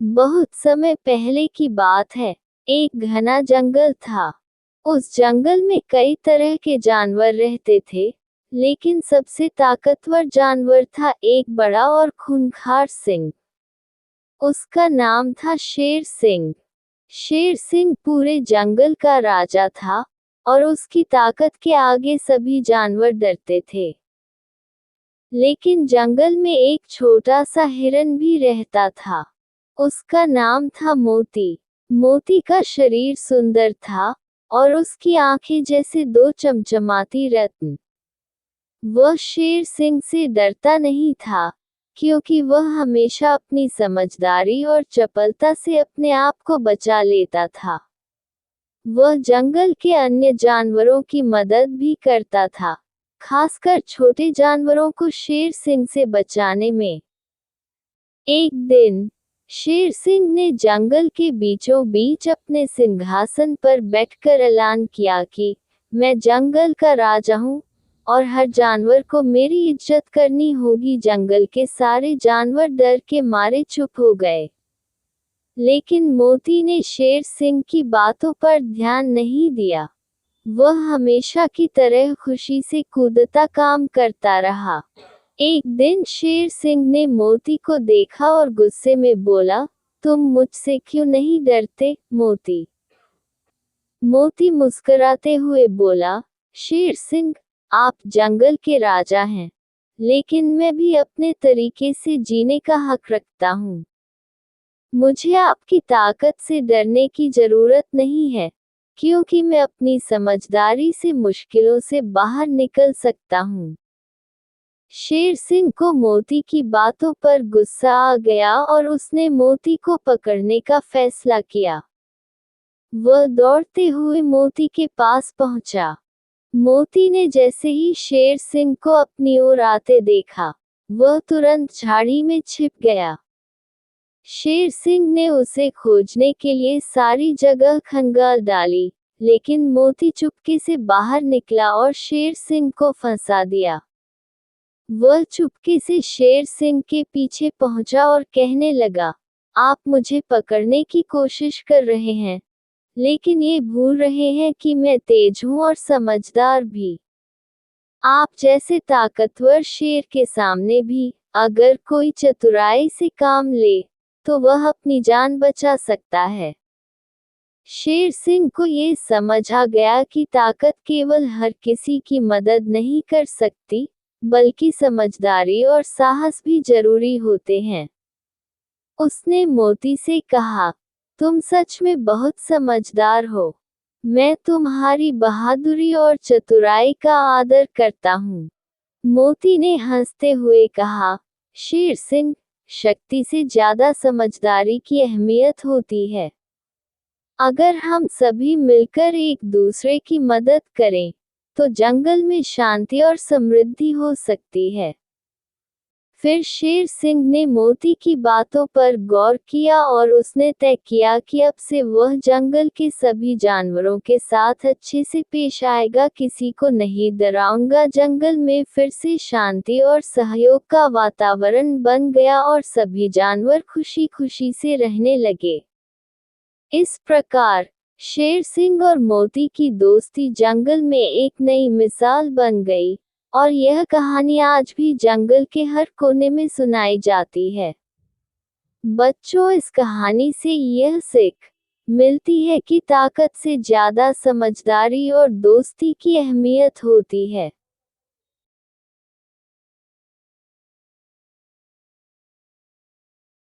बहुत समय पहले की बात है। एक घना जंगल था। उस जंगल में कई तरह के जानवर रहते थे, लेकिन सबसे ताकतवर जानवर था एक बड़ा और खूंखार सिंह। उसका नाम था शेर सिंह। शेर सिंह पूरे जंगल का राजा था, और उसकी ताकत के आगे सभी जानवर डरते थे। लेकिन जंगल में एक छोटा सा हिरन भी रहता था। उसका नाम था मोती। मोती का शरीर सुंदर था, और उसकी आंखें जैसे दो चमचमाती रत्न। वह शेर सिंह से डरता नहीं था, क्योंकि वह हमेशा अपनी समझदारी और चपलता से अपने आप को बचा लेता था। वह जंगल के अन्य जानवरों की मदद भी करता था, खासकर छोटे जानवरों को शेर सिंह से बचाने में। एक दिन शेर सिंह ने जंगल के बीचों बीच अपने सिंहासन पर बैठकर ऐलान किया कि मैं जंगल का राजा हूँ, और हर जानवर को मेरी इज्जत करनी होगी। जंगल के सारे जानवर डर के मारे चुप हो गए। लेकिन मोती ने शेर सिंह की बातों पर ध्यान नहीं दिया। वह हमेशा की तरह खुशी से कूदता काम करता रहा। एक दिन शेर सिंह ने मोती को देखा और गुस्से में बोला, तुम मुझसे क्यों नहीं डरते, मोती? मोती मुस्कुराते हुए बोला, शेर सिंह, आप जंगल के राजा हैं, लेकिन मैं भी अपने तरीके से जीने का हक रखता हूँ। मुझे आपकी ताकत से डरने की जरूरत नहीं है, क्योंकि मैं अपनी समझदारी से मुश्किलों से बाहर निकल सकता हूँ। शेर सिंह को मोती की बातों पर गुस्सा आ गया और उसने मोती को पकड़ने का फैसला किया। वह दौड़ते हुए मोती के पास पहुंचा। मोती ने जैसे ही शेर सिंह को अपनी ओर आते देखा, वह तुरंत झाड़ी में छिप गया। शेर सिंह ने उसे खोजने के लिए सारी जगह खंगाल डाली, लेकिन मोती चुपके से बाहर निकला और शेर सिंह को फंसा दिया। वह चुपके से शेर सिंह के पीछे पहुंचा और कहने लगा, आप मुझे पकड़ने की कोशिश कर रहे हैं, लेकिन ये भूल रहे हैं कि मैं तेज हूं और समझदार भी। आप जैसे ताकतवर शेर के सामने भी अगर कोई चतुराई से काम ले, तो वह अपनी जान बचा सकता है। शेर सिंह को ये समझ आ गया कि ताकत केवल हर किसी की मदद नहीं कर सकती, बल्कि समझदारी और साहस भी जरूरी होते हैं। उसने मोती से कहा, तुम सच में बहुत समझदार हो। मैं तुम्हारी बहादुरी और चतुराई का आदर करता हूँ। मोती ने हंसते हुए कहा, शेर सिंह, शक्ति से ज्यादा समझदारी की अहमियत होती है। अगर हम सभी मिलकर एक दूसरे की मदद करें, तो जंगल में शांति और समृद्धि हो सकती है। फिर शेर सिंह ने मोती की बातों पर गौर किया और उसने तय किया कि अब से वह जंगल के सभी जानवरों के साथ अच्छे से पेश आएगा, किसी को नहीं डराऊंगा। जंगल में फिर से शांति और सहयोग का वातावरण बन गया और सभी जानवर खुशी खुशी से रहने लगे। इस प्रकार शेर सिंह और मोती की दोस्ती जंगल में एक नई मिसाल बन गई, और यह कहानी आज भी जंगल के हर कोने में सुनाई जाती है। बच्चों, इस कहानी से यह सीख मिलती है कि ताकत से ज्यादा समझदारी और दोस्ती की अहमियत होती है।